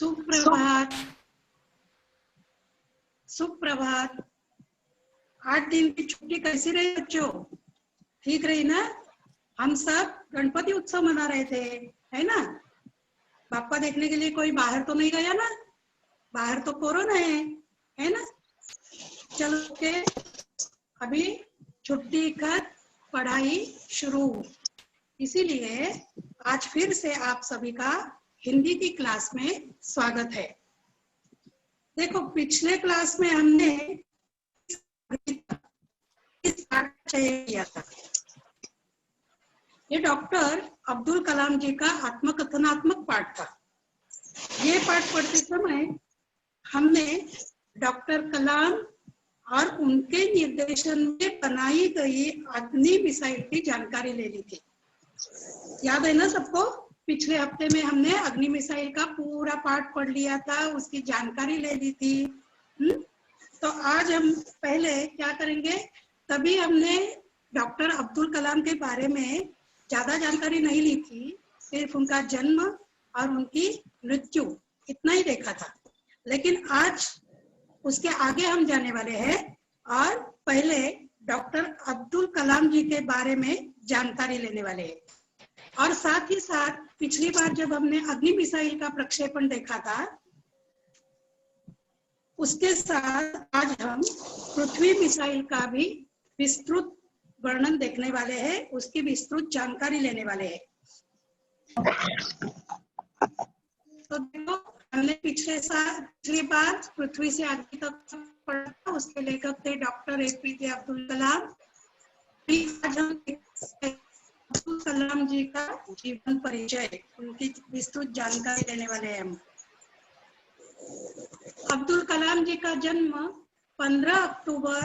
सुप्रभात। सुप्रभात। 8 दिन की छुट्टी कैसी रही बच्चों? ठीक रही ना? हम सब गणपति उत्सव मना रहे थे, है ना? बाप्पा देखने के लिए कोई बाहर तो नहीं गया ना? बाहर तो कोरोना है ना? चलो के अभी छुट्टी कर, पढ़ाई शुरू। इसीलिए आज फिर से आप सभी का हिंदी की क्लास में स्वागत है। देखो, पिछले क्लास में हमने इस पाठ किया था। ये डॉक्टर अब्दुल कलाम जी का आत्मकथनात्मक पाठ था। ये पाठ पढ़ते समय हमने डॉक्टर कलाम और उनके निर्देशन में बनाई गई अग्नि मिसाइल की जानकारी ले ली थी। याद है ना सबको? पिछले हफ्ते में हमने अग्नि मिसाइल का पूरा पाठ पढ़ लिया था, उसकी जानकारी ले ली थी। तो आज हम पहले क्या करेंगे, तभी हमने डॉक्टर अब्दुल कलाम के बारे में ज्यादा जानकारी नहीं ली थी, सिर्फ उनका जन्म और उनकी मृत्यु इतना ही देखा था। लेकिन आज उसके आगे हम जाने वाले हैं और पहले डॉक्टर अब्दुल कलाम जी के बारे में जानकारी लेने वाले हैं। और साथ ही साथ पिछली बार जब हमने अग्नि मिसाइल का प्रक्षेपण देखा था, उसके साथ आज हम पृथ्वी मिसाइल का भी विस्तृत वर्णन देखने वाले हैं, उसकी विस्तृत जानकारी लेने वाले हैं। तो देखो, हमने पिछली बार पृथ्वी से अग्नि तक पढ़ा, उसके लेखक थे डॉक्टर APJ अब्दुल कलाम। आज हम अब्दुल कलाम जी का जीवन परिचय, उनकी विस्तृत जानकारी लेने वाले हैं हम। अब्दुल कलाम जी का जन्म 15 अक्टूबर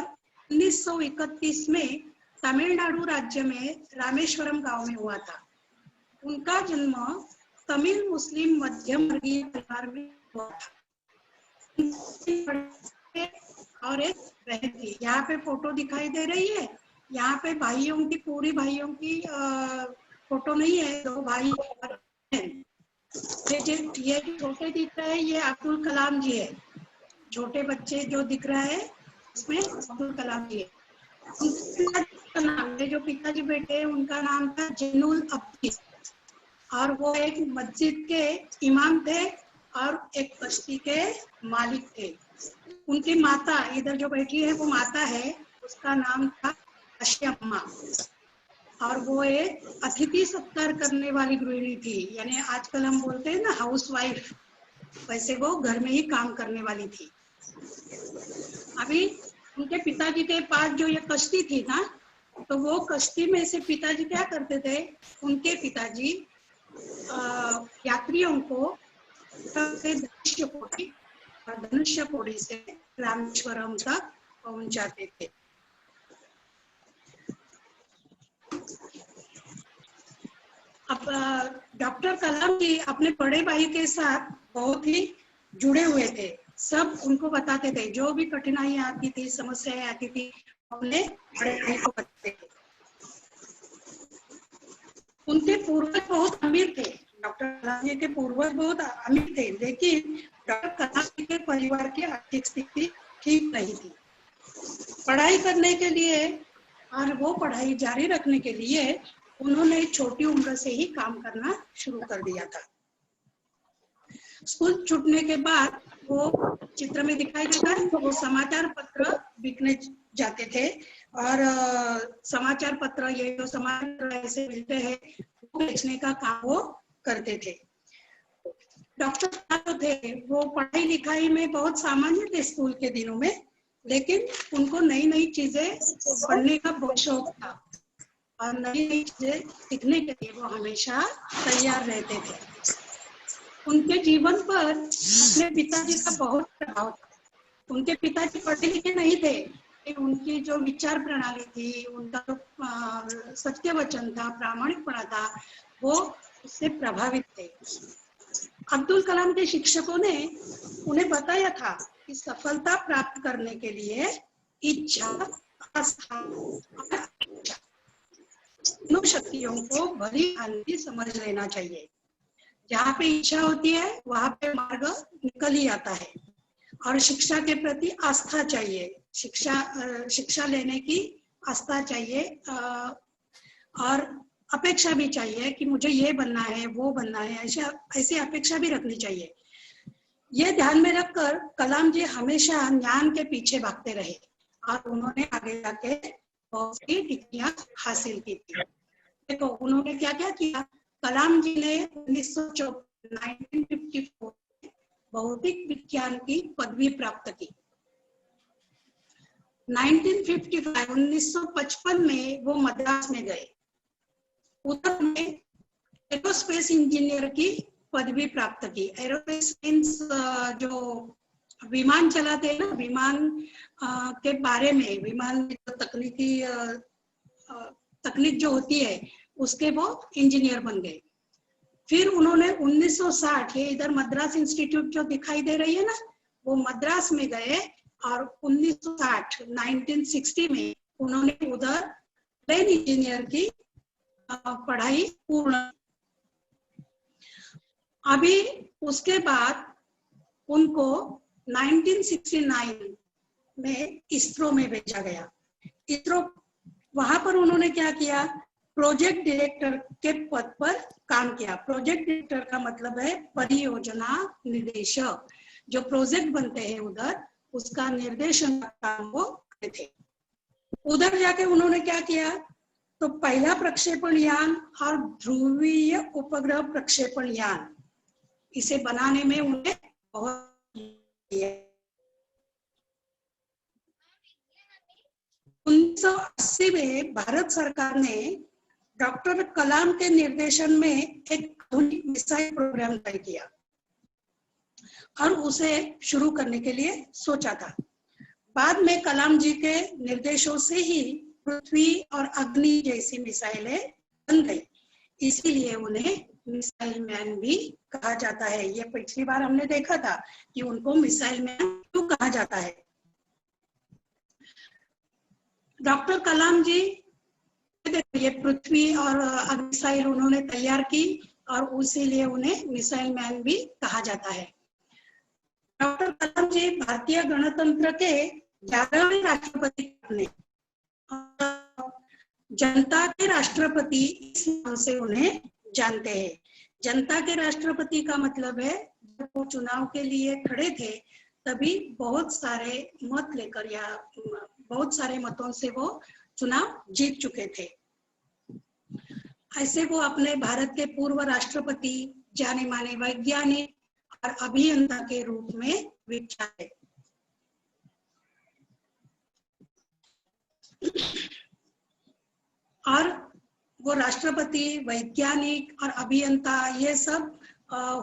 1931 में तमिलनाडु राज्य में रामेश्वरम गांव में हुआ था। उनका जन्म तमिल मुस्लिम मध्यम वर्गीय परिवार में हुआ था। और एक बहन थी। यहाँ पे फोटो दिखाई दे रही है। यहाँ पे भाइयों की, पूरी भाइयों की फोटो नहीं है, 2 भाई हैं। ये छोटे दिख रहे हैं, ये अब्दुल कलाम जी है। छोटे बच्चे जो दिख रहा है इसमें अब्दुल कलाम जी है। उनका नाम, जो पिताजी बेटे हैं, उनका नाम था जैनुल अब्दीन और वो एक मस्जिद के इमाम थे और एक कश्ती के मालिक थे। उनकी माता, इधर जो बैठी है वो माता है, उसका नाम था अम्मा और वो एक अतिथि सत्कार करने वाली गृहिणी थी। यानी आजकल हम बोलते हैं ना हाउस वाइफ, वैसे वो घर में ही काम करने वाली थी। अभी उनके पिताजी के पास जो ये कश्ती थी ना, तो वो कश्ती में से पिताजी क्या करते थे, उनके पिताजी यात्रियों को धनुष्यकोडी से रामेश्वरम तक पहुंचाते थे। अब डॉक्टर कलाम जी अपने बड़े भाई के साथ बहुत ही जुड़े हुए थे। सब उनको बताते थे, जो भी कठिनाइयां आती थी, समस्याएं आती थी, अपने बड़े भाई को बताते थे। उनके पूर्वज बहुत अमीर थे। डॉक्टर कलाम जी के पूर्वज बहुत अमीर थे, लेकिन डॉक्टर कलाम जी के परिवार की आर्थिक स्थिति ठीक नहीं थी। पढ़ाई करने के लिए और वो पढ़ाई जारी रखने के लिए उन्होंने छोटी उम्र से ही काम करना शुरू कर दिया था। स्कूल छूटने के बाद वो, चित्र में दिखाई देता है, वो समाचार पत्र बिकने जाते थे और समाचार पत्र, ये जो समाचार ऐसे मिलते हैं, वो बेचने का काम वो करते थे। डॉक्टर थे वो पढ़ाई लिखाई में बहुत सामान्य थे स्कूल के दिनों में, लेकिन उनको नई नई चीजें पढ़ने का बहुत शौक था और नई नई चीजें सीखने के लिए वो हमेशा तैयार रहते थे। उनके जीवन पर अपने पिताजी का बहुत प्रभाव था। उनके पिताजी पढ़े लिखे नहीं थे, उनकी जो विचार प्रणाली थी, उनका जो सत्य वचन था, प्रामाणिकपना था, वो उससे प्रभावित थे। अब्दुल कलाम के शिक्षकों ने उन्हें बताया था कि सफलता प्राप्त करने के लिए इच्छा, आस्था और तीनों शक्तियों को भली भांति समझ लेना चाहिए। जहाँ पे इच्छा होती है वहां पे मार्ग निकल ही आता है। और शिक्षा के प्रति आस्था चाहिए, शिक्षा लेने की आस्था चाहिए, और अपेक्षा भी चाहिए कि मुझे ये बनना है वो बनना है, ऐसे अपेक्षा भी रखनी चाहिए। ये ध्यान में रखकर कलाम जी हमेशा ज्ञान के पीछे भागते रहे और उन्होंने आगे जाके बहुत सी डिग्रियां हासिल की थी। देखो उन्होंने क्या क्या किया। कलाम जी ने 1954 भौतिक विज्ञान की पदवी प्राप्त की। 1955 में वो मद्रास में गए। उधर में एरोस्पेस इंजीनियर की पदवी प्राप्त की। एरोस्पेस मीन्स जो विमान चलाते हैं ना, विमान के बारे में, विमान में जो तकनीक जो होती है उसके वो इंजीनियर बन गए। फिर उन्होंने 1960, ये इधर मद्रास इंस्टीट्यूट जो दिखाई दे रही है ना, वो मद्रास में गए और 1960 में उन्होंने उधर प्लेन इंजीनियर की पढ़ाई पूर्ण। अभी उसके बाद उनको 1969 में इसरो में भेजा गया। इसरो, वहां पर उन्होंने क्या किया, प्रोजेक्ट डायरेक्टर के पद पर काम किया। प्रोजेक्ट डायरेक्टर का मतलब है परियोजना निर्देशक। जो प्रोजेक्ट बनते हैं उधर, उसका निर्देशन का काम वो करते थे। उधर जाके उन्होंने क्या किया, तो पहला प्रक्षेपण यान और ध्रुवीय उपग्रह प्रक्षेपण यान, इसे बनाने में उन्हें बहुत 1980 में भारत सरकार ने डॉक्टर कलाम के निर्देशन में एक मिसाइल प्रोग्राम तय किया और उसे शुरू करने के लिए सोचा था। बाद में कलाम जी के निर्देशों से ही पृथ्वी और अग्नि जैसी मिसाइलें बन गई, इसीलिए उन्हें मिसाइल मैन भी कहा जाता है। ये पिछली बार हमने देखा था कि उनको मिसाइल मैन क्यों कहा जाता है। डॉक्टर कलाम जी, ये पृथ्वी और अग्नि मिसाइल उन्होंने तैयार की और इसीलिए उन्हें मिसाइल मैन भी कहा जाता है। डॉक्टर कलाम जी भारतीय गणतंत्र के 11वें राष्ट्रपति बने। जनता के राष्ट्रपति इस नाम से उन्हें जानते हैं। जनता के राष्ट्रपति का मतलब है, जब वो चुनाव के लिए खड़े थे तभी बहुत सारे मत लेकर या बहुत सारे मतों से वो चुनाव जीत चुके थे। ऐसे वो अपने भारत के पूर्व राष्ट्रपति, जाने माने वैज्ञानिक और अभियंता के रूप में विख्यात है। और वो राष्ट्रपति, वैज्ञानिक और अभियंता, ये सब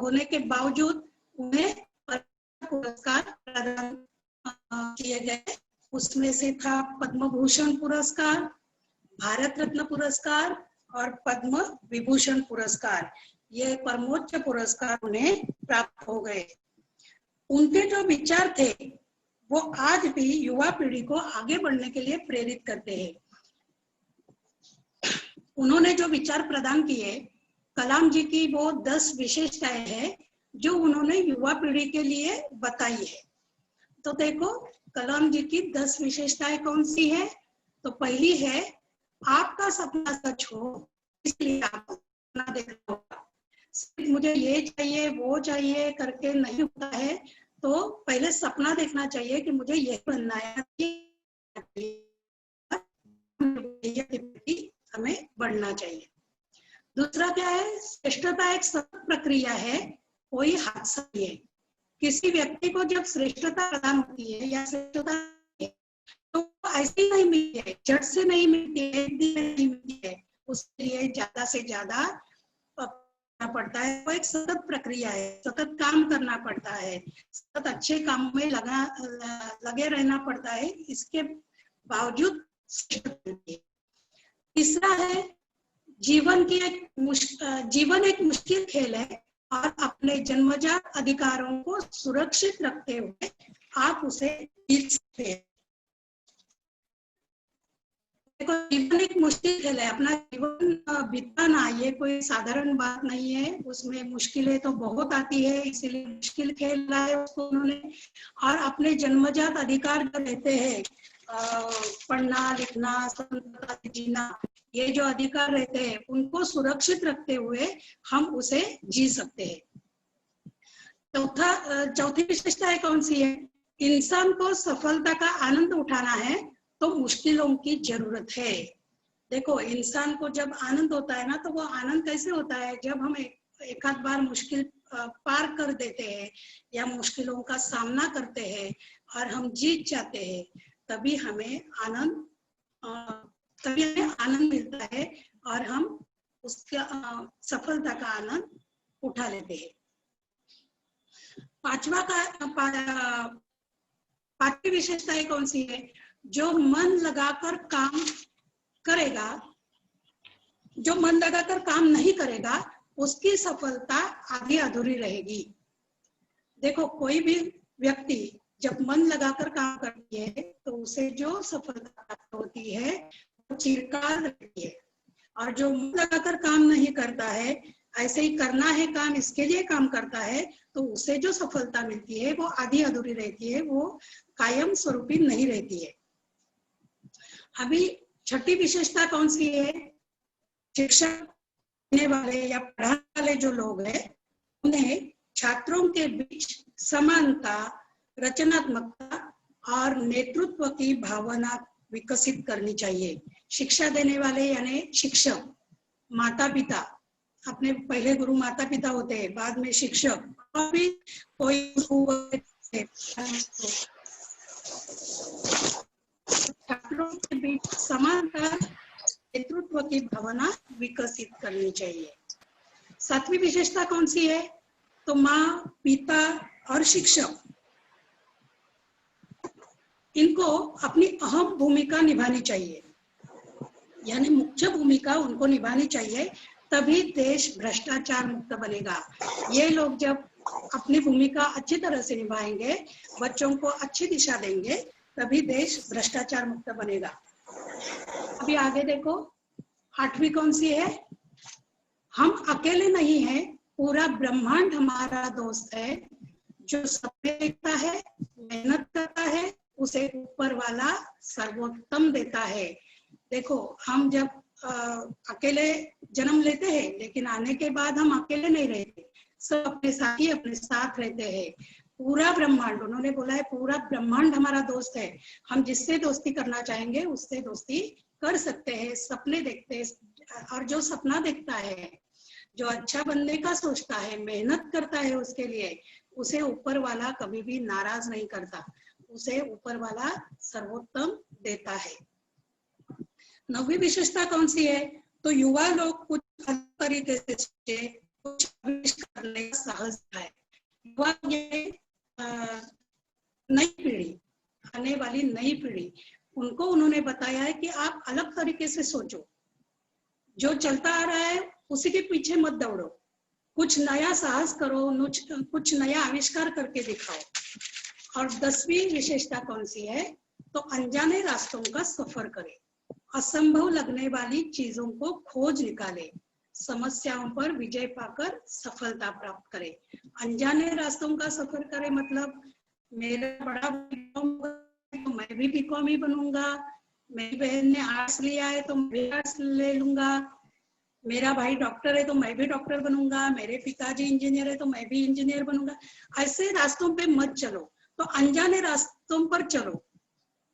होने के बावजूद उन्हें पुरस्कार प्रदान किए गए। उसमें से था पद्म भूषण पुरस्कार, भारत रत्न पुरस्कार और पद्म विभूषण पुरस्कार। ये परमोच्च पुरस्कार उन्हें प्राप्त हो गए। उनके जो विचार थे वो आज भी युवा पीढ़ी को आगे बढ़ने के लिए प्रेरित करते हैं। उन्होंने जो विचार प्रदान किए, कलाम जी की वो 10 विशेषताएं हैं जो उन्होंने युवा पीढ़ी के लिए बताई है। तो देखो कलाम जी की 10 विशेषताएं कौन सी है। तो पहली है, आपका सपना सच हो इसलिए आपको सपना देखना होगा। सिर्फ मुझे ये चाहिए वो चाहिए करके नहीं होता है। तो पहले सपना देखना चाहिए कि मुझे यही बनना है, हमें बढ़ना चाहिए। दूसरा क्या है, श्रेष्ठता एक सतत प्रक्रिया है, कोई हादसा नहीं है। किसी व्यक्ति को जब श्रेष्ठता प्रदान होती है या श्रेष्ठता तो ऐसी नहीं मिलती है, झट से नहीं मिलती है, एक दिन नहीं मिलती है। उसके लिए ज्यादा से ज्यादा करना पड़ता है। वो एक सतत प्रक्रिया है, सतत काम करना पड़ता है, सतत अच्छे काम में लगे रहना पड़ता है, इसके बावजूद। तीसरा है, जीवन एक मुश्किल खेल है और अपने जन्मजात अधिकारों को सुरक्षित रखते हुए आप उसे जीत सकते हैं। देखो जीवन एक मुश्किल खेल है, अपना जीवन बिताना ये कोई साधारण बात नहीं है, उसमें मुश्किलें तो बहुत आती है, इसीलिए मुश्किल खेल रहा है उसको उन्होंने। और अपने जन्मजात अधिकार जो रहते हैं, पढ़ना लिखना स्वतंत्रता से जीना, ये जो अधिकार रहते हैं उनको सुरक्षित रखते हुए हम उसे जी सकते हैं। चौथी विशेषता है कौन सी है? इंसान को सफलता का आनंद उठाना है तो मुश्किलों की जरूरत है। देखो इंसान को जब आनंद होता है ना, तो वो आनंद कैसे होता है? जब हम एक आध बार मुश्किल पार कर देते हैं या मुश्किलों का सामना करते हैं और हम जीत जाते हैं, तभी हमें आनंद मिलता है और हम उसका सफलता का आनंद उठा लेते हैं। पांचवी विशेषता कौन सी है? जो मन लगाकर काम करेगा, जो मन लगाकर काम नहीं करेगा उसकी सफलता आधी अधूरी रहेगी। देखो कोई भी व्यक्ति जब मन लगाकर काम करती है तो उसे जो सफलता प्राप्त होती है वो चिरकाल रहती है, और जो मन लगाकर काम नहीं करता है, ऐसे ही करना है काम, इसके लिए काम करता है, तो उसे जो सफलता मिलती है वो आधी अधूरी रहती है, वो कायम स्वरूपी नहीं रहती है। अभी छठी विशेषता कौन सी है? शिक्षा देने वाले या पढ़ाने वाले जो लोग हैं उन्हें छात्रों के बीच समानता, रचनात्मकता और नेतृत्व की भावना विकसित करनी चाहिए। शिक्षा देने वाले यानी शिक्षक, माता पिता, अपने पहले गुरु माता पिता होते हैं, बाद में शिक्षक, और भी कोई छात्रों के बीच समानता, नेतृत्व की भावना विकसित करनी चाहिए। सातवीं विशेषता कौन सी है? तो माँ, पिता और शिक्षक, इनको अपनी अहम भूमिका निभानी चाहिए, यानी मुख्य भूमिका उनको निभानी चाहिए, तभी देश भ्रष्टाचार मुक्त बनेगा। ये लोग जब अपनी भूमिका अच्छी तरह से निभाएंगे, बच्चों को अच्छी दिशा देंगे, तभी देश भ्रष्टाचार मुक्त बनेगा। अभी आगे देखो, आठवीं कौन सी है? हम अकेले नहीं हैं, पूरा ब्रह्मांड हमारा दोस्त है। जो सपने देखता है, मेहनत करता है, उसे ऊपर वाला सर्वोत्तम देता है। देखो हम जब अकेले जन्म लेते हैं, लेकिन आने के बाद हम अकेले नहीं रहते, सब अपने साथी अपने साथ रहते हैं। पूरा ब्रह्मांड, उन्होंने बोला है पूरा ब्रह्मांड हमारा दोस्त है, हम जिससे दोस्ती करना चाहेंगे उससे दोस्ती कर सकते हैं। सपने देखते हैं, और जो सपना देखता है, जो अच्छा बनने का सोचता है, मेहनत करता है उसके लिए, उसे ऊपर वाला कभी भी नाराज नहीं करता, उसे ऊपर वाला सर्वोत्तम देता है। नौवीं विशेषता कौन सी है? तो युवा लोग कुछ अलग तरीके से सोचे, कुछ आविष्कार करने का साहस है। युवा ये नई पीढ़ी, आने वाली नई पीढ़ी, उनको उन्होंने बताया है कि आप अलग तरीके से सोचो, जो चलता आ रहा है उसी के पीछे मत दौड़ो, कुछ नया साहस करो, कुछ नया आविष्कार करके दिखाओ। और 10वीं विशेषता कौन सी है? तो अनजाने रास्तों का सफर करें, असंभव लगने वाली चीजों को खोज निकाले, समस्याओं पर विजय पाकर सफलता प्राप्त करे। अनजाने रास्तों का सफर करे मतलब मेरा बड़ा बीकॉम तो मैं भी बीकॉम ही बनूंगा, मेरी बहन ने आर्ट्स लिया है तो मैं भी आर्ट्स ले लूंगा, मेरा भाई डॉक्टर है तो मैं भी डॉक्टर बनूंगा, मेरे पिताजी इंजीनियर है तो मैं भी इंजीनियर बनूंगा। ऐसे रास्तों पे मत चलो, तो अनजाने रास्तों पर चलो।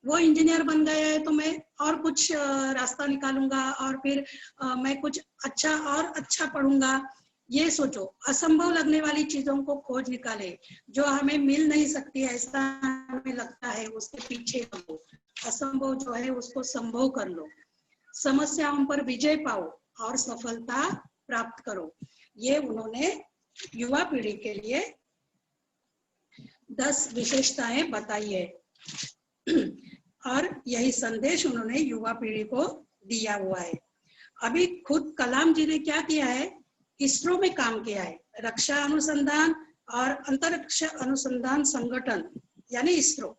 वो इंजीनियर बन गया है तो मैं और कुछ रास्ता निकालूंगा, और फिर मैं कुछ अच्छा और अच्छा पढ़ूंगा। ये सोचो, असंभव लगने वाली चीजों को खोज निकाले, जो हमें मिल नहीं सकती ऐसा हमें लगता है उसके पीछे लगो, असंभव जो है उसको संभव कर लो, समस्याओं पर विजय पाओ और सफलता प्राप्त करो। ये उन्होंने युवा पीढ़ी के लिए 10 विशेषताएं बताई है, और यही संदेश उन्होंने युवा पीढ़ी को दिया हुआ है। अभी खुद कलाम जी ने क्या किया है? इसरो में काम किया है, रक्षा अनुसंधान और अंतरिक्ष अनुसंधान संगठन यानी इसरो।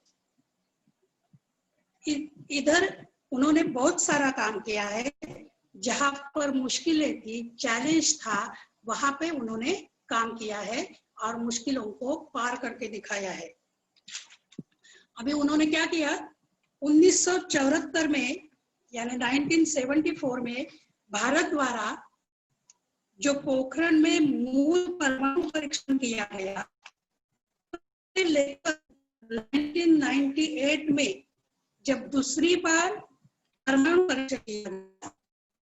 इधर उन्होंने बहुत सारा काम किया है। जहां पर मुश्किलें थी, चैलेंज था, वहां पे उन्होंने काम किया है और मुश्किलों को पार करके दिखाया है। अभी उन्होंने क्या किया, 1974 में यानी 1974 में भारत द्वारा जो पोखरण में मूल परमाणु परीक्षण किया गया, लेकर 1998 में जब दूसरी बार परमाणु परीक्षण किया गया,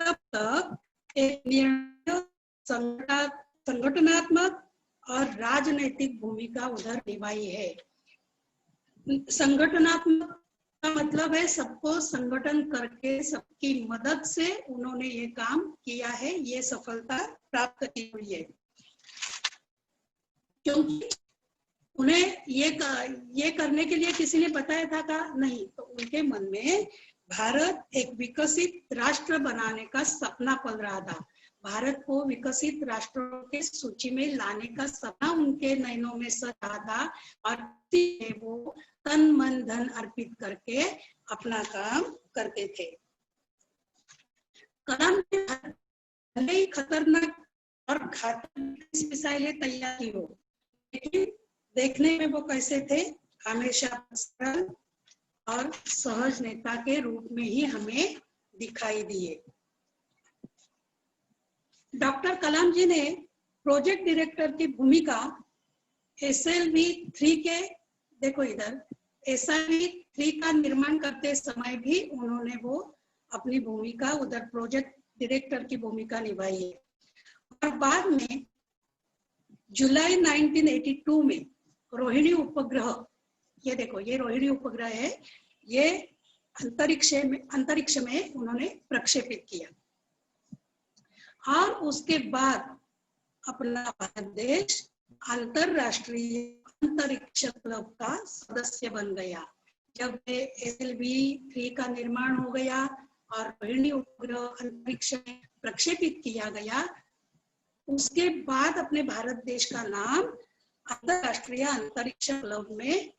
तब तक एक निर्णय संगठनात्मक और राजनीतिक भूमिका उधर निभाई है। संगठनात्मक का मतलब है सबको संगठन करके, सबकी मदद से उन्होंने ये काम किया है, ये सफलता प्राप्त की हुई है। क्योंकि उन्हें ये करने के लिए किसी ने बताया था का नहीं, तो उनके मन में भारत एक विकसित राष्ट्र बनाने का सपना पल रहा था। भारत को विकसित राष्ट्रों के सूची में लाने का सपना उनके नयनों में सज रहा था और वो तन मन धन अर्पित करके अपना काम करते थे। कलाम भले ही खतरनाक और घातक मिसाइलें तैयार की हो, लेकिन देखने में वो कैसे थे, हमेशा सरल और सहज नेता के रूप में ही हमें दिखाई दिए। डॉक्टर कलाम जी ने प्रोजेक्ट डायरेक्टर की भूमिका SLV-3 के, देखो इधर, SLV-3 का निर्माण करते समय भी उन्होंने वो अपनी भूमिका उधर प्रोजेक्ट डायरेक्टर की भूमिका निभाई है। और बाद में जुलाई 1982 में रोहिणी उपग्रह, ये देखो ये रोहिणी उपग्रह है, ये अंतरिक्ष में उन्होंने प्रक्षेपित किया। और उसके बाद अपना भारत देश अंतरराष्ट्रीय अंतरिक्ष क्लब का सदस्य बन गया। जब SLV-3 का निर्माण हो गया और रोहिणी उपग्रह अंतरिक्ष में प्रक्षेपित किया गया, उसके बाद अपने भारत देश का नाम अंतरराष्ट्रीय अंतरिक्ष क्लब में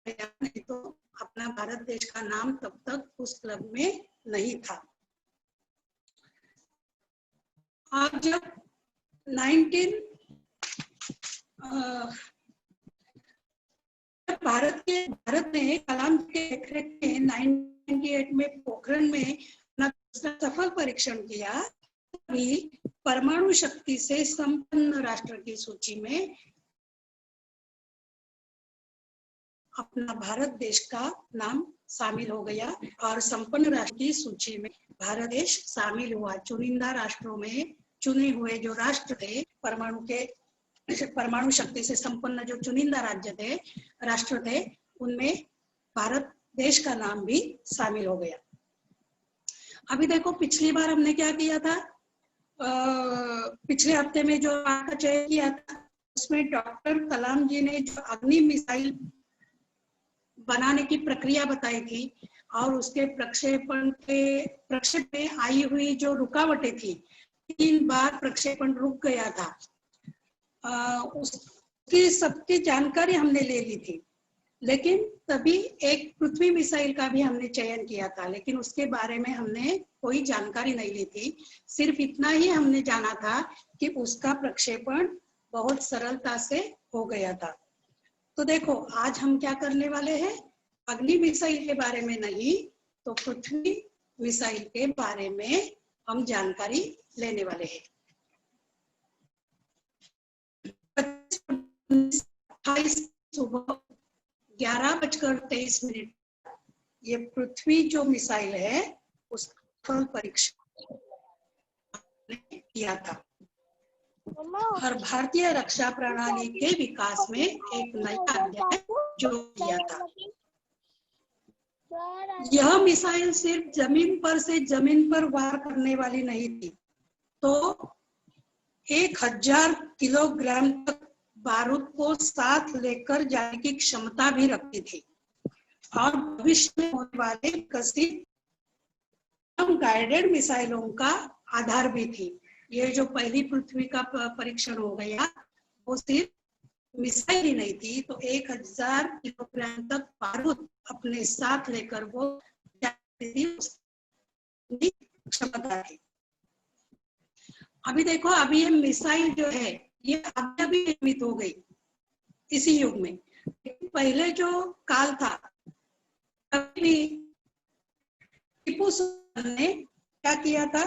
गया, नहीं तो अपना भारत देश का नाम तब तक उस क्लब में नहीं था। और जब भारत ने कलाम के देखरेख में 1998 में पोखरण में अपना सफल परीक्षण किया, तभी परमाणु शक्ति से संपन्न राष्ट्र की सूची में अपना भारत देश का नाम शामिल हो गया और संपन्न राष्ट्र की सूची में भारत देश शामिल हुआ। चुनिंदा राष्ट्रों में चुने हुए जो राष्ट्र थे, परमाणु शक्ति से संपन्न जो चुनिंदा राष्ट्र थे, उनमें भारत देश का नाम भी शामिल हो गया। अभी देखो पिछली बार हमने क्या किया था, पिछले हफ्ते में जो का चयन किया था, उसमें डॉक्टर कलाम जी ने जो अग्नि मिसाइल बनाने की प्रक्रिया बताई थी और उसके प्रक्षेपण में आई हुई जो रुकावटें थी, 3 बार प्रक्षेपण रुक गया था, उसकी सबकी जानकारी हमने ले ली थी। लेकिन तभी एक पृथ्वी मिसाइल का भी हमने चयन किया था, लेकिन उसके बारे में हमने कोई जानकारी नहीं ली थी। सिर्फ इतना ही हमने जाना था कि उसका प्रक्षेपण बहुत सरलता से हो गया था। तो देखो आज हम क्या करने वाले हैं, अग्नि मिसाइल के बारे में नहीं तो पृथ्वी मिसाइल के बारे में हम जानकारी लेने वाले हैं। 28 सुबह 11:23 ये पृथ्वी जो मिसाइल है उसका परीक्षण किया था और भारतीय रक्षा प्रणाली के विकास में एक नया अध्याय जोड़ दिया था। यह मिसाइल सिर्फ जमीन पर से जमीन पर वार करने वाली नहीं थी, तो 1000 किलोग्राम तक बारूद को साथ लेकर जाने की क्षमता भी रखती थी और भविष्य में होने वाले विकसित गाइडेड मिसाइलों का आधार भी थी। ये जो पहली पृथ्वी का परीक्षण हो गया वो सिर्फ मिसाइल ही नहीं थी, तो 1000 किलोग्राम तक बारूद अपने साथ लेकर वो क्षमता थी। अभी देखो, अभी ये मिसाइल जो है ये अभी निर्मित हो गई इसी युग में। पहले जो काल था तभी टीपू सुल्तान ने क्या किया था,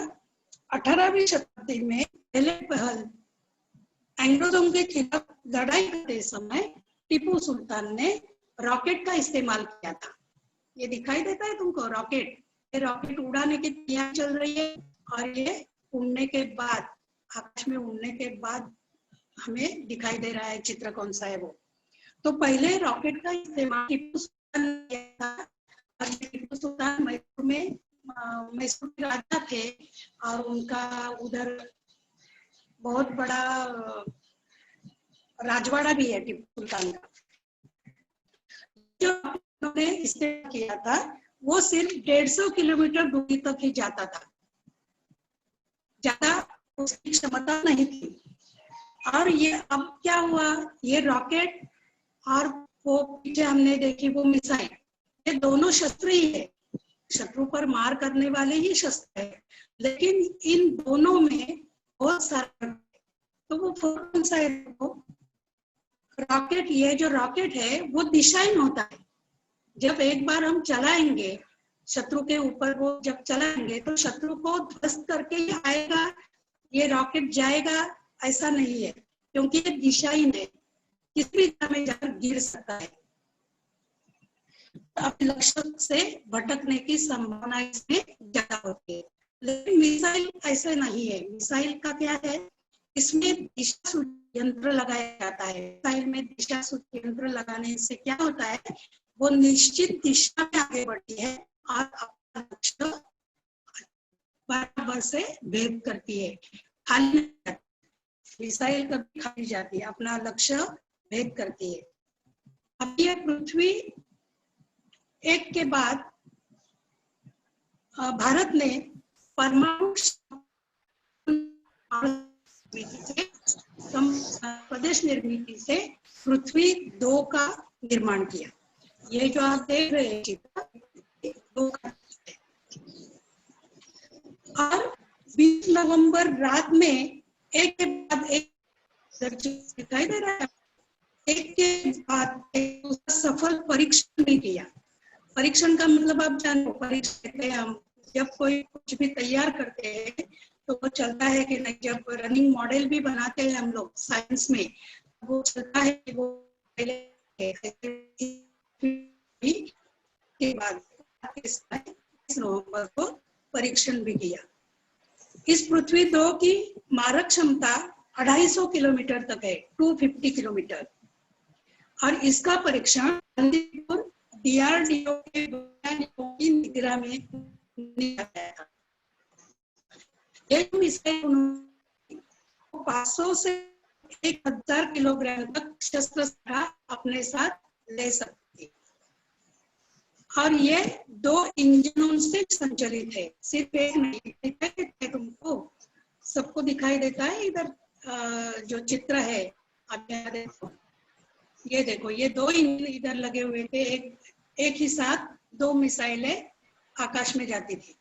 18वीं शताब्दी में पहले पहल अंग्रेजों के खिलाफ लड़ाई करते समय टीपू सुल्तान ने रॉकेट का इस्तेमाल किया था। ये दिखाई देता है तुमको रॉकेट? ये रॉकेट उड़ाने की तैयारी चल रही है और ये उड़ने के बाद, आकाश में उड़ने के बाद हमें दिखाई दे रहा है चित्र कौन सा है वो। तो पहले रॉकेट का इस्तेमाल टीपू सुल्तान ने किया था। और टीपू सुल्तान मैसूर के राजा थे और उनका उधर बहुत बड़ा राजवाड़ा भी है टीपू सुल्तान का। जो उन्होंने इस्तेमाल किया था वो सिर्फ 150 किलोमीटर दूरी तक ही जाता था, ज्यादा उसकी क्षमता नहीं थी। और ये अब क्या हुआ, ये रॉकेट और वो पीछे हमने देखी वो मिसाइल, ये दोनों शस्त्र ही है, शत्रु पर मार करने वाले ही शस्त्र है। लेकिन इन दोनों में बहुत सारा, तो वो कौन सा है? रॉकेट, ये जो रॉकेट है वो दिशाहीन होता है। जब एक बार हम चलाएंगे शत्रु के ऊपर, वो जब चलाएंगे तो शत्रु को ध्वस्त करके ही आएगा, ये रॉकेट जाएगा ऐसा नहीं है, क्योंकि ये दिशाहीन है, किसी भी दिशा में जाकर गिर सकता है। अपने लक्ष्य से भटकने की संभावना इसमें ज्यादा होती है। लेकिन मिसाइल ऐसे नहीं है। मिसाइल का क्या है, इसमें दिशा सूचक यंत्र लगाया जाता है। मिसाइल में दिशा सूचक यंत्र लगाने से क्या होता है, वो निश्चित दिशा में आगे बढ़ती है और अपना लक्ष्य बराबर से भेद करती है। खाली मिसाइल कभी खाली जाती है, अपना लक्ष्य भेद करती है। अब ये पृथ्वी एक के बाद भारत ने परमाणु प्रदेश निर्मिति से पृथ्वी 2 का निर्माण किया। ये जो आप देख रहे हैं चित्र 2 का, और 20 नवंबर रात में एक के बाद एक दिखाई दे रहा है, एक के बाद एक उसका सफल परीक्षण भी किया। परीक्षण का मतलब आप जानते हो, परीक्षण कहते हैं हम जब कोई कुछ भी तैयार करते हैं तो वो चलता है कि नहीं। जब रनिंग मॉडल भी बनाते हैं हम लोग साइंस में, वो चलता है कि वो पहले के बाद 20 नवंबर को परीक्षण भी किया। इस पृथ्वी 2 की मारक क्षमता 250 किलोमीटर तक है, 250 किलोमीटर। और इसका परीक्षण DRDO के वैज्ञानिकों की निगरानी में किया गया था। ये मिसाइल 500 से 1000 किलोग्राम तक शस्त्र अपने साथ ले सकती है। और ये 2 इंजनों से संचालित है, सिर्फ एक नहीं। दिखाई देता है तुमको, सबको दिखाई देता है इधर जो चित्र है, आप यहाँ देखो, ये देखो, ये 2 इंजन इधर लगे हुए थे। एक ही साथ 2 मिसाइलें आकाश में जाती थी।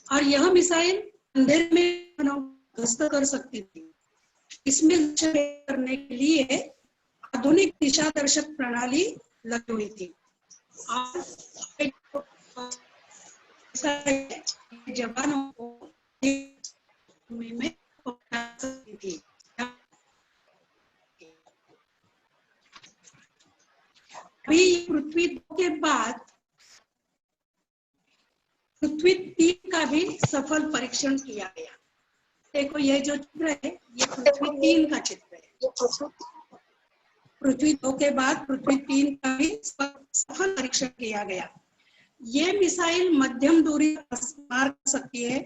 और यह मिसाइल अंधेरे में ध्वस्त कर सकती थी। इसमें लक्ष्य करने के लिए आधुनिक दिशा दर्शक प्रणाली लगी हुई थी। और जवानों को में पहुंचा सकती थी। अभी पृथ्वी 2 के बाद पृथ्वी 3 का भी सफल परीक्षण किया गया। देखो ये जो चित्र है ये पृथ्वी 3 का चित्र है। पृथ्वी 2 के बाद पृथ्वी 3 का भी सफल परीक्षण किया गया। ये मिसाइल मध्यम दूरी मार कर सकती है,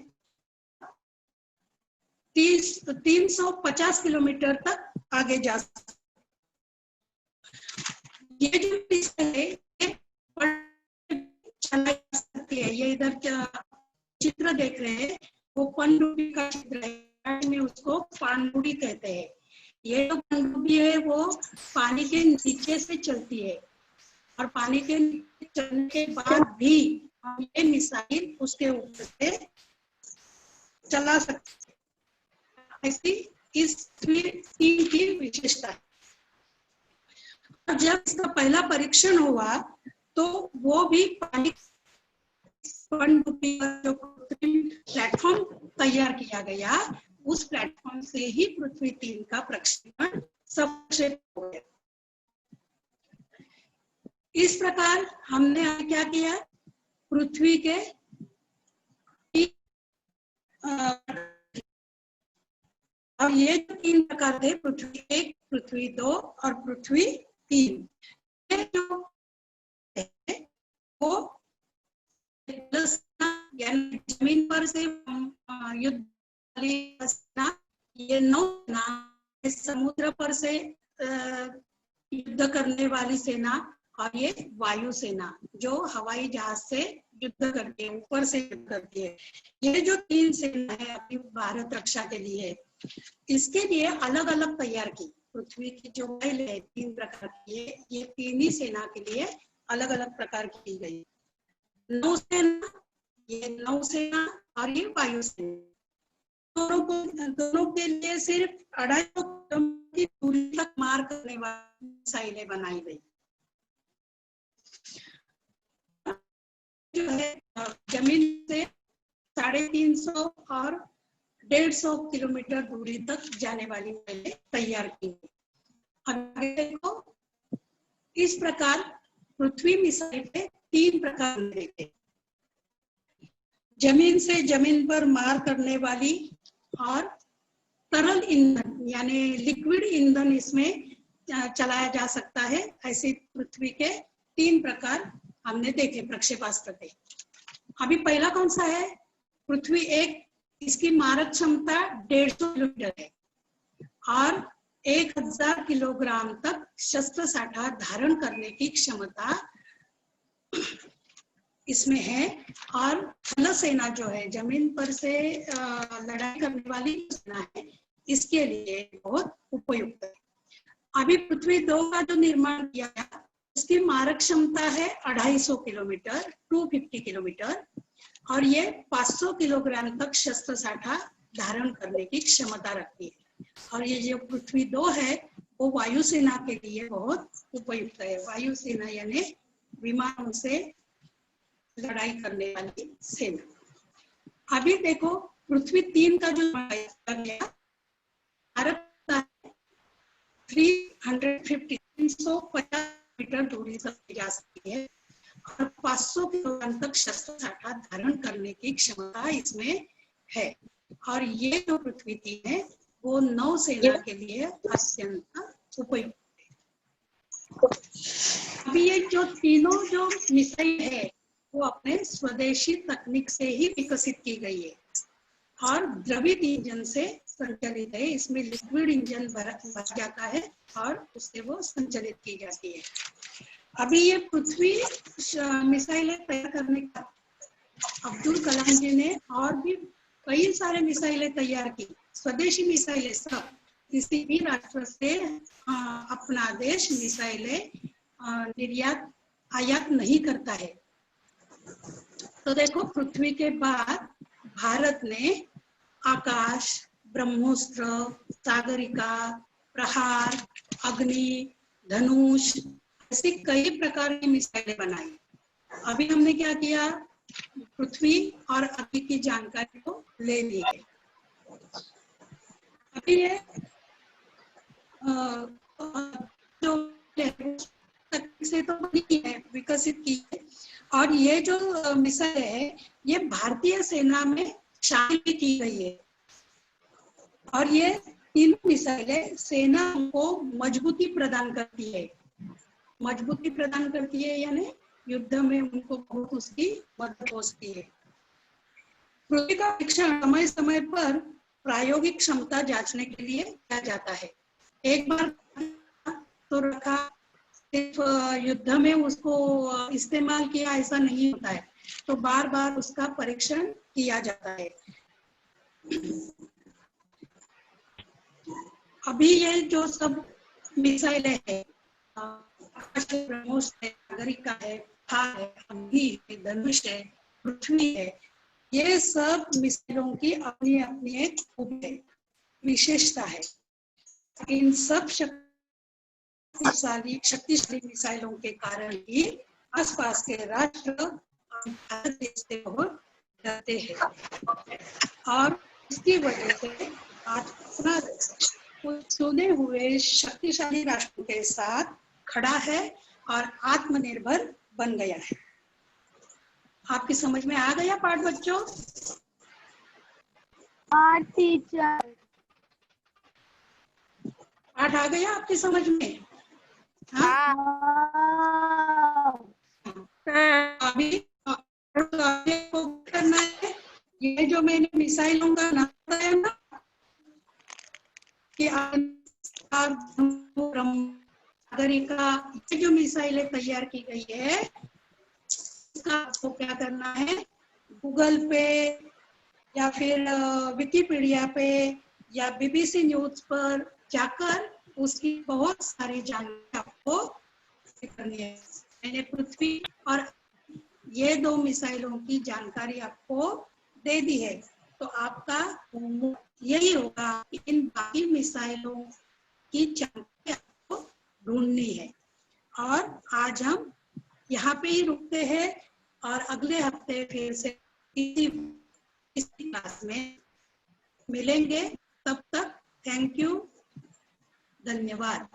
350 किलोमीटर तक आगे जा सकती है। ये जो मिसाइल है ये चलाई जा सकती है। ये इधर चित्र देख रहे हैं वो पनडुब्बी का चित्र है, में उसको पानडुब्बी कहते हैं। ये जो पनडुब्बी है वो पानी के नीचे से चलती है और पानी के नीचे चलने के बाद भी हम ये मिसाइल उसके ऊपर से चला सकते हैं। ऐसी इस तीन की विशेषता है। और जब इसका पहला परीक्षण हुआ तो वो भी पानी पनडुब्बी का जो कृत्रिम प्लेटफॉर्म तैयार किया गया, उस प्लेटफॉर्म से ही पृथ्वी 3 का प्रक्षेपण सफल हो गया। इस प्रकार हमने क्या किया, पृथ्वी के और ये जो 3 प्रकार थे, पृथ्वी 1, पृथ्वी 2 और पृथ्वी 3, ये जो है वो यानी जमीन पर से युद्ध वाली सेना, ये नौसेना, समुद्र पर से युद्ध करने वाली सेना, और ये वायु सेना जो हवाई जहाज से युद्ध करती है, ऊपर से युद्ध करती है। ये जो 3 सेना है अपनी भारत रक्षा के लिए, इसके लिए अलग अलग तैयार की। पृथ्वी की जो वायु है 3 प्रकार की है, ये 3 ही सेना के लिए अलग अलग प्रकार की गई। नौसेना, ये नौसेना और ये वायुसेना, दोनों के लिए सिर्फ 250 किलोमीटर की दूरी तक मार करने वाली मिसाइलें बनाई गई। जो है जमीन से 350 और 150 किलोमीटर दूरी तक जाने वाली मिसाइलें तैयार की गई। आगे देखो, इस प्रकार पृथ्वी मिसाइल के 3 प्रकार देखे, जमीन से जमीन पर मार करने वाली और तरल ईंधन यानी लिक्विड ईंधन इसमें चलाया जा सकता है। ऐसे पृथ्वी के 3 प्रकार हमने देखे प्रक्षेपास्त्र के। अभी पहला कौन सा है, पृथ्वी 1, इसकी मारक क्षमता 150 किलोमीटर है और 1000 किलोग्राम तक शस्त्र साठा धारण करने की क्षमता इसमें है। और थल सेना जो है, जमीन पर से लड़ाई करने वाली सेना है, इसके लिए बहुत उपयुक्त है। अभी पृथ्वी 2 का जो निर्माण किया गया, उसकी मारक क्षमता है 250 किलोमीटर, 250 किलोमीटर, और ये 500 किलोग्राम तक शस्त्र साठा धारण करने की क्षमता रखती है। और ये जो पृथ्वी 2 है वो वायुसेना के लिए बहुत उपयुक्त है। वायुसेना यानी विमानों से लड़ाई करने वाली सेना। अभी देखो पृथ्वी 3 का जो गया, भारत 350 मीटर दूरी तक जा सकती है और 500 किलोग्राम तक शस्त्र साठा धारण करने की क्षमता इसमें है। और ये जो पृथ्वी 3 है वो नौसेना के लिए अत्यंत उपयुक्त है। अभी ये जो तीनों जो मिसाइल है वो अपने स्वदेशी तकनीक से ही विकसित की गई है और द्रवित इंजन से संचालित है। इसमें लिक्विड इंजन भर जाता है और उससे वो संचालित की जाती है। अभी ये पृथ्वी मिसाइलें तैयार करने का अब्दुल कलाम जी ने और भी कई सारे मिसाइलें तैयार की, स्वदेशी मिसाइलें सब। किसी भी राष्ट्र से अपना देश मिसाइलें निर्यात आयात नहीं करता है। तो देखो पृथ्वी के बाद भारत ने आकाश, ब्रह्मोस्त्र, सागरिका, प्रहार, अग्नि, धनुष, ऐसी कई प्रकार की मिसाइलें बनाई। अभी हमने क्या किया, पृथ्वी और अग्नि की जानकारी को ले ली है। अभी ये जो से तो नहीं है, विकसित की है। और ये जो मिसाइल है ये भारतीय सेना में शामिल की गई है और ये तीनों मिसाइलें सेना को मजबूती प्रदान करती है। मजबूती प्रदान करती है यानी युद्ध में उनको बहुत उसकी मदद पहुंचती है। पृथ्वी का परीक्षण समय समय पर प्रायोगिक क्षमता जांचने के लिए किया जाता है। एक बार तो रखा, सिर्फ युद्ध में उसको इस्तेमाल किया ऐसा नहीं होता है, तो बार बार उसका परीक्षण किया जाता है। अभी ये जो सब मिसाइलें हैं आकाश है, ब्रह्मोस है, सागरिका है, थार है, अग्नि है, धनुष है, पृथ्वी है। ये सब मिसाइलों की अपनी अपनी एक खूबी है, विशेषता है। इन सब शक्तिशाली मिसाइलों के कारण ही आसपास के राष्ट्र भारत देश से बहुत डरते हैं और इसकी वजह से आज अपना कुछ चुने हुए शक्तिशाली राष्ट्रों के साथ खड़ा है और आत्मनिर्भर बन गया है। आपकी समझ में आ गया पाठ बच्चों? हाँ टीचर। पाठ आ गया आपकी समझ में? हाँ। अभी को करना है, ये जो मैंने मिसाइलों का नाम बताया ना कि सागरिका, ये जो मिसाइलें तैयार की गई है इसका आपको क्या करना है, गूगल पे या फिर विकिपीडिया पे या बीबीसी न्यूज पर जाकर उसकी बहुत सारी जानकारी आपको करनी है। मैंने पृथ्वी और ये 2 मिसाइलों की जानकारी आपको दे दी है, तो आपका यही होगा कि इन बाकी मिसाइलों की जानकारी आपको ढूंढनी है। और आज हम यहाँ पे ही रुकते हैं और अगले हफ्ते फिर से इसी क्लास में मिलेंगे। तब तक थैंक यू, धन्यवाद।